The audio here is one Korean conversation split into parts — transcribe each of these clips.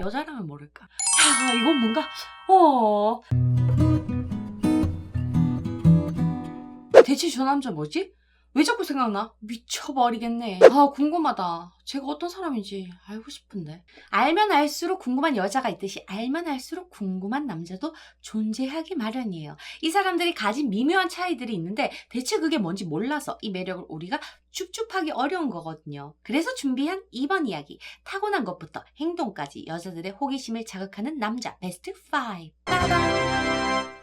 여자라면 모를까. 야, 이건 뭔가 어 대체 저 남자 뭐지? 왜 자꾸 생각나? 미쳐버리겠네. 아, 궁금하다. 제가 어떤 사람인지 알고 싶은데. 알면 알수록 궁금한 여자가 있듯이 알면 알수록 궁금한 남자도 존재하기 마련이에요. 이 사람들이 가진 미묘한 차이들이 있는데 대체 그게 뭔지 몰라서 이 매력을 우리가 줍줍하기 어려운 거거든요. 그래서 준비한 이번 이야기. 타고난 것부터 행동까지 여자들의 호기심을 자극하는 남자 베스트 5. 빠밤!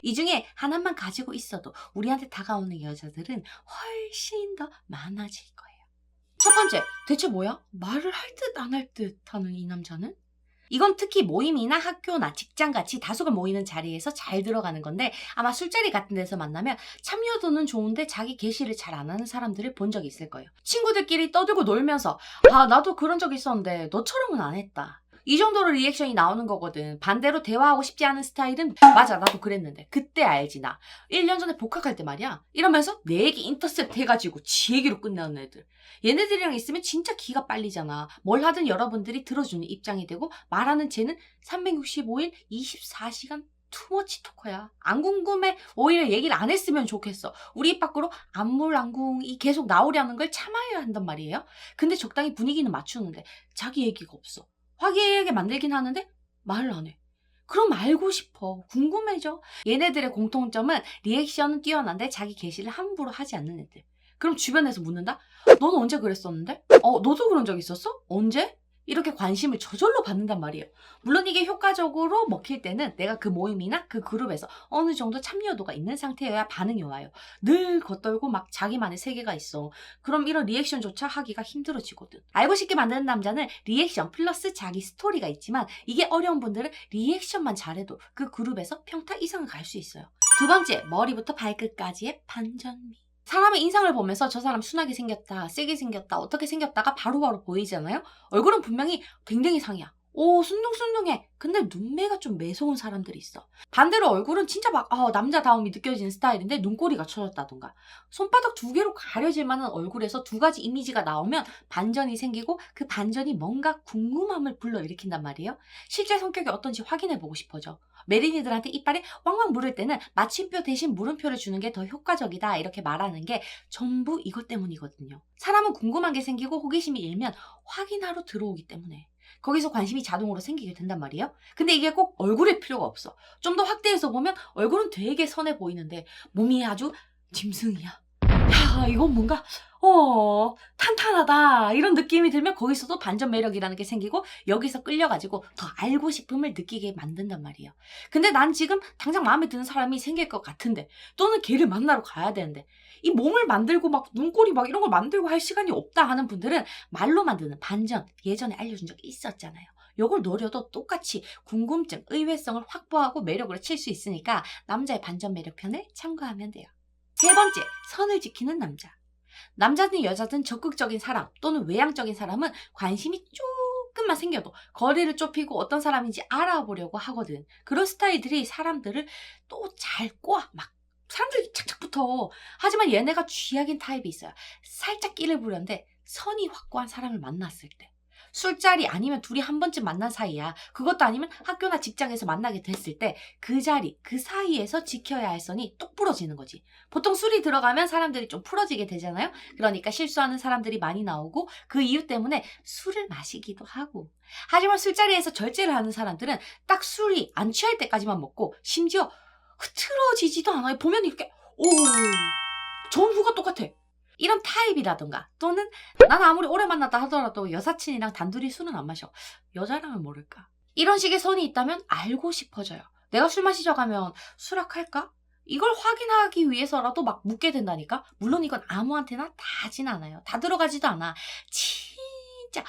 이 중에 하나만 가지고 있어도 우리한테 다가오는 여자들은 훨씬 더 많아질 거예요. 첫 번째, 대체 뭐야? 말을 할 듯 안 할 듯 하는 이 남자는? 이건 특히 모임이나 학교나 직장같이 다수가 모이는 자리에서 잘 들어가는 건데 아마 술자리 같은 데서 만나면 참여도는 좋은데 자기 개시를 잘 안 하는 사람들을 본 적이 있을 거예요. 친구들끼리 떠들고 놀면서 아, 나도 그런 적 있었는데 너처럼은 안 했다. 이 정도로 리액션이 나오는 거거든. 반대로 대화하고 싶지 않은 스타일은 맞아, 나도 그랬는데 그때 알지 나 1년 전에 복학할 때 말이야 이러면서 내 얘기 인터셉트 해가지고 지 얘기로 끝내는 애들. 얘네들이랑 있으면 진짜 기가 빨리잖아. 뭘 하든 여러분들이 들어주는 입장이 되고 말하는 쟤는 365일 24시간 투머치 토커야. 안 궁금해. 오히려 얘기를 안 했으면 좋겠어. 우리 입 밖으로 안물안궁이 계속 나오려는 걸 참아야 한단 말이에요. 근데 적당히 분위기는 맞추는데 자기 얘기가 없어. 화기애애하게 만들긴 하는데 말을 안 해. 그럼 알고 싶어. 궁금해져. 얘네들의 공통점은 리액션은 뛰어난데 자기 개시를 함부로 하지 않는 애들. 그럼 주변에서 묻는다? 너는 언제 그랬었는데? 너도 그런 적 있었어? 언제? 이렇게 관심을 저절로 받는단 말이에요. 물론 이게 효과적으로 먹힐 때는 내가 그 모임이나 그 그룹에서 어느 정도 참여도가 있는 상태여야 반응이 와요. 늘 겉돌고 막 자기만의 세계가 있어. 그럼 이런 리액션조차 하기가 힘들어지거든. 알고 싶게 만드는 남자는 리액션 플러스 자기 스토리가 있지만 이게 어려운 분들은 리액션만 잘해도 그 그룹에서 평타 이상을 갈 수 있어요. 두 번째, 머리부터 발끝까지의 반전미. 사람의 인상을 보면서 저 사람 순하게 생겼다, 세게 생겼다, 어떻게 생겼다가 바로바로 보이잖아요? 얼굴은 분명히 굉장히 상이야. 오, 순둥순둥해. 근데 눈매가 좀 매서운 사람들이 있어. 반대로 얼굴은 진짜 막 남자다움이 느껴지는 스타일인데 눈꼬리가 처졌다던가. 손바닥 2개로 가려질 만한 얼굴에서 2가지 이미지가 나오면 반전이 생기고 그 반전이 뭔가 궁금함을 불러일으킨단 말이에요. 실제 성격이 어떤지 확인해보고 싶어져. 메린이들한테 이빨에 왕왕 물을 때는 마침표 대신 물음표를 주는 게 더 효과적이다 이렇게 말하는 게 전부 이것 때문이거든요. 사람은 궁금한 게 생기고 호기심이 일면 확인하러 들어오기 때문에 거기서 관심이 자동으로 생기게 된단 말이에요. 근데 이게 꼭 얼굴일 필요가 없어. 좀 더 확대해서 보면 얼굴은 되게 선해 보이는데 몸이 아주 짐승이야. 야, 이건 뭔가 탄탄하다 이런 느낌이 들면 거기서도 반전 매력이라는 게 생기고 여기서 끌려가지고 더 알고 싶음을 느끼게 만든단 말이에요. 근데 난 지금 당장 마음에 드는 사람이 생길 것 같은데 또는 걔를 만나러 가야 되는데 이 몸을 만들고 막 눈꼬리 막 이런 걸 만들고 할 시간이 없다 하는 분들은 말로 만드는 반전 예전에 알려준 적이 있었잖아요. 요걸 노려도 똑같이 궁금증, 의외성을 확보하고 매력으로 칠 수 있으니까 남자의 반전 매력 편을 참고하면 돼요. 세 번째, 선을 지키는 남자. 남자든 여자든 적극적인 사람 또는 외향적인 사람은 관심이 조금만 생겨도 거리를 좁히고 어떤 사람인지 알아보려고 하거든. 그런 스타일들이 사람들을 또 잘 꼬아. 막 사람들이 착착 붙어. 하지만 얘네가 쥐약인 타입이 있어요. 살짝 끼를 부렸는데 선이 확고한 사람을 만났을 때. 술자리 아니면 둘이 한 번쯤 만난 사이야. 그것도 아니면 학교나 직장에서 만나게 됐을 때 그 자리, 그 사이에서 지켜야 할 선이 똑 부러지는 거지. 보통 술이 들어가면 사람들이 좀 풀어지게 되잖아요. 그러니까 실수하는 사람들이 많이 나오고 그 이유 때문에 술을 마시기도 하고. 하지만 술자리에서 절제를 하는 사람들은 딱 술이 안 취할 때까지만 먹고 심지어 흐트러지지도 않아요. 보면 이렇게 전후가 똑같아. 이런 타입이라던가 또는 난 아무리 오래 만났다 하더라도 여사친이랑 단둘이 술은 안 마셔. 여자라면 모를까. 이런 식의 선이 있다면 알고 싶어져요. 내가 술 마시자고 하면 수락할까? 이걸 확인하기 위해서라도 막 묻게 된다니까? 물론 이건 아무한테나 다 하진 않아요. 다 들어가지도 않아. 진짜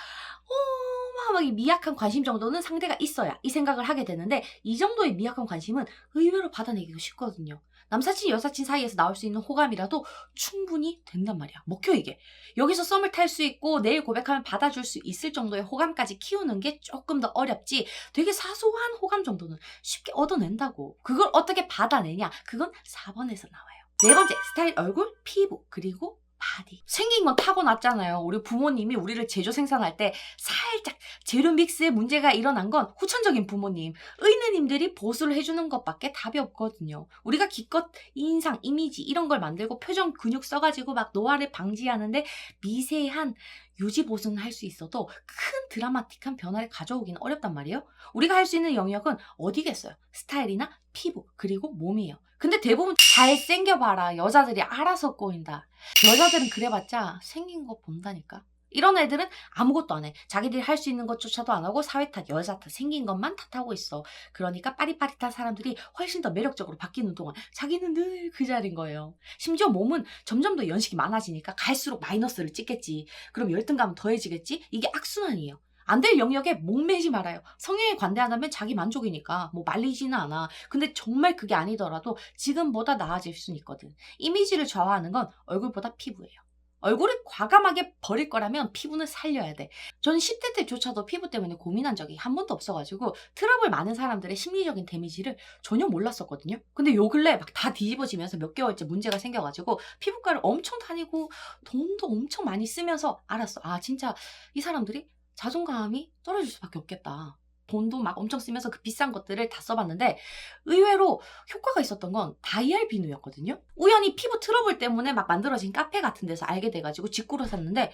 어마어마하게 미약한 관심 정도는 상대가 있어야 이 생각을 하게 되는데 이 정도의 미약한 관심은 의외로 받아내기가 쉽거든요. 남사친 여사친 사이에서 나올 수 있는 호감이라도 충분히 된단 말이야. 먹혀 이게. 여기서 썸을 탈 수 있고 내일 고백하면 받아줄 수 있을 정도의 호감까지 키우는 게 조금 더 어렵지 되게 사소한 호감 정도는 쉽게 얻어낸다고. 그걸 어떻게 받아내냐? 그건 4번에서 나와요. 네 번째, 스타일 얼굴, 피부, 그리고 바디. 생긴 건 타고났잖아요. 우리 부모님이 우리를 제조 생산할 때 살짝 재료 믹스에 문제가 일어난 건 후천적인 부모님, 의느님들이 보수를 해주는 것밖에 답이 없거든요. 우리가 기껏 인상, 이미지 이런 걸 만들고 표정 근육 써가지고 막 노화를 방지하는데 미세한 유지 보수는 할 수 있어도 큰 드라마틱한 변화를 가져오기는 어렵단 말이에요. 우리가 할 수 있는 영역은 어디겠어요? 스타일이나 피부, 그리고 몸이에요. 근데 대부분 잘생겨봐라. 여자들이 알아서 꼬인다. 여자들은 그래봤자 생긴 거 본다니까. 이런 애들은 아무것도 안 해. 자기들이 할 수 있는 것조차도 안 하고 사회 탓, 여자 탓, 생긴 것만 탓하고 있어. 그러니까 빠릿빠릿한 사람들이 훨씬 더 매력적으로 바뀌는 동안 자기는 늘 그 자리인 거예요. 심지어 몸은 점점 더 연식이 많아지니까 갈수록 마이너스를 찍겠지. 그럼 열등감은 더해지겠지? 이게 악순환이에요. 안 될 영역에 목매지 말아요. 성형에 관대하다면 자기 만족이니까 뭐 말리지는 않아. 근데 정말 그게 아니더라도 지금보다 나아질 수는 있거든. 이미지를 좌우하는 건 얼굴보다 피부예요. 얼굴을 과감하게 버릴 거라면 피부는 살려야 돼. 저는 10대 때조차도 피부 때문에 고민한 적이 한 번도 없어가지고 트러블 많은 사람들의 심리적인 데미지를 전혀 몰랐었거든요. 근데 요 근래 막 다 뒤집어지면서 몇 개월째 문제가 생겨가지고 피부과를 엄청 다니고 돈도 엄청 많이 쓰면서 알았어. 아 진짜 이 사람들이 자존감이 떨어질 수밖에 없겠다. 돈도 막 엄청 쓰면서 그 비싼 것들을 다 써봤는데 의외로 효과가 있었던 건 다이알 비누였거든요. 우연히 피부 트러블 때문에 막 만들어진 카페 같은 데서 알게 돼가지고 직구로 샀는데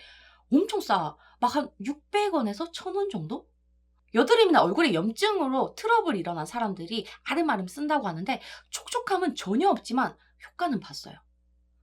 엄청 싸. 막 한 600원에서 1000원 정도? 여드름이나 얼굴에 염증으로 트러블 일어난 사람들이 아름아름 쓴다고 하는데 촉촉함은 전혀 없지만 효과는 봤어요.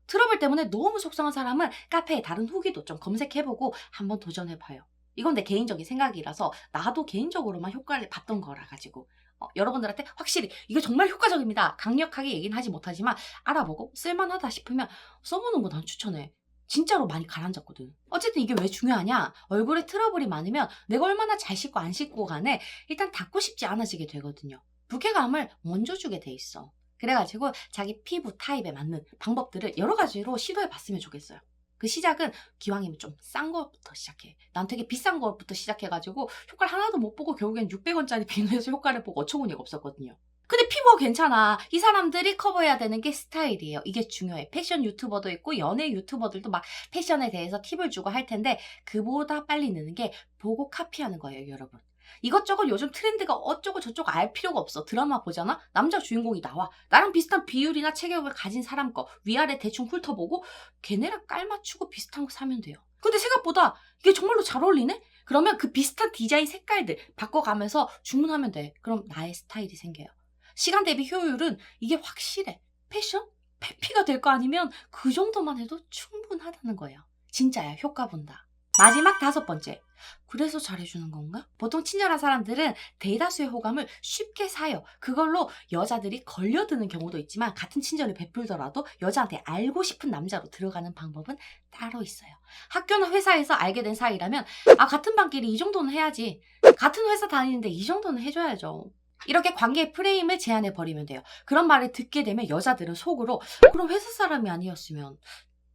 트러블 때문에 너무 속상한 사람은 카페에 다른 후기도 좀 검색해보고 한번 도전해봐요. 이건 내 개인적인 생각이라서 나도 개인적으로만 효과를 봤던 거라 가지고 여러분들한테 확실히 이거 정말 효과적입니다. 강력하게 얘기는 하지 못하지만 알아보고 쓸만하다 싶으면 써보는 거 난 추천해. 진짜로 많이 가라앉았거든. 어쨌든 이게 왜 중요하냐? 얼굴에 트러블이 많으면 내가 얼마나 잘 씻고 안 씻고 간에 일단 닦고 싶지 않아지게 되거든요. 부쾌감을 먼저 주게 돼 있어. 그래가지고 자기 피부 타입에 맞는 방법들을 여러 가지로 시도해 봤으면 좋겠어요. 그 시작은 기왕이면 좀 싼 것부터 시작해. 난 되게 비싼 것부터 시작해가지고 효과를 하나도 못 보고 결국엔 600원짜리 비누에서 효과를 보고 어처구니가 없었거든요. 근데 피부가 괜찮아. 이 사람들이 커버해야 되는 게 스타일이에요. 이게 중요해. 패션 유튜버도 있고 연예 유튜버들도 막 패션에 대해서 팁을 주고 할 텐데 그보다 빨리 느는 게 보고 카피하는 거예요, 여러분. 이것저것 요즘 트렌드가 어쩌고 저쩌고 알 필요가 없어. 드라마 보잖아? 남자 주인공이 나와. 나랑 비슷한 비율이나 체격을 가진 사람 거 위아래 대충 훑어보고 걔네랑 깔맞추고 비슷한 거 사면 돼요. 근데 생각보다 이게 정말로 잘 어울리네? 그러면 그 비슷한 디자인 색깔들 바꿔가면서 주문하면 돼. 그럼 나의 스타일이 생겨요. 시간 대비 효율은 이게 확실해. 패션? 패피가 될 거 아니면 그 정도만 해도 충분하다는 거예요. 진짜야, 효과 본다. 마지막 5번째. 그래서 잘해주는 건가? 보통 친절한 사람들은 대다수의 호감을 쉽게 사요. 그걸로 여자들이 걸려드는 경우도 있지만 같은 친절을 베풀더라도 여자한테 알고 싶은 남자로 들어가는 방법은 따로 있어요. 학교나 회사에서 알게 된 사이라면 같은 반끼리 이 정도는 해야지. 같은 회사 다니는데 이 정도는 해줘야죠. 이렇게 관계의 프레임을 제한해버리면 돼요. 그런 말을 듣게 되면 여자들은 속으로 그럼 회사 사람이 아니었으면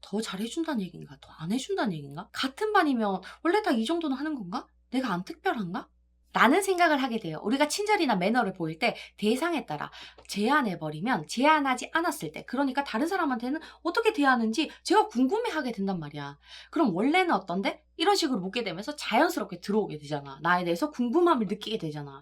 더 잘해준다는 얘기인가? 더 안 해준다는 얘기인가? 같은 반이면 원래 다 이 정도는 하는 건가? 내가 안 특별한가? 라는 생각을 하게 돼요. 우리가 친절이나 매너를 보일 때 대상에 따라 제한해버리면 제한하지 않았을 때 그러니까 다른 사람한테는 어떻게 대하는지 제가 궁금해하게 된단 말이야. 그럼 원래는 어떤데? 이런 식으로 묻게 되면서 자연스럽게 들어오게 되잖아. 나에 대해서 궁금함을 느끼게 되잖아.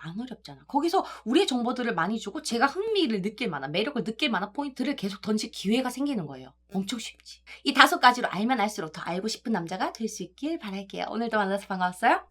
안 어렵잖아. 거기서 우리의 정보들을 많이 주고 제가 흥미를 느낄 만한 매력을 느낄 만한 포인트를 계속 던질 기회가 생기는 거예요. 엄청 쉽지. 이 5가지로 알면 알수록 더 알고 싶은 남자가 될 수 있길 바랄게요. 오늘도 만나서 반가웠어요.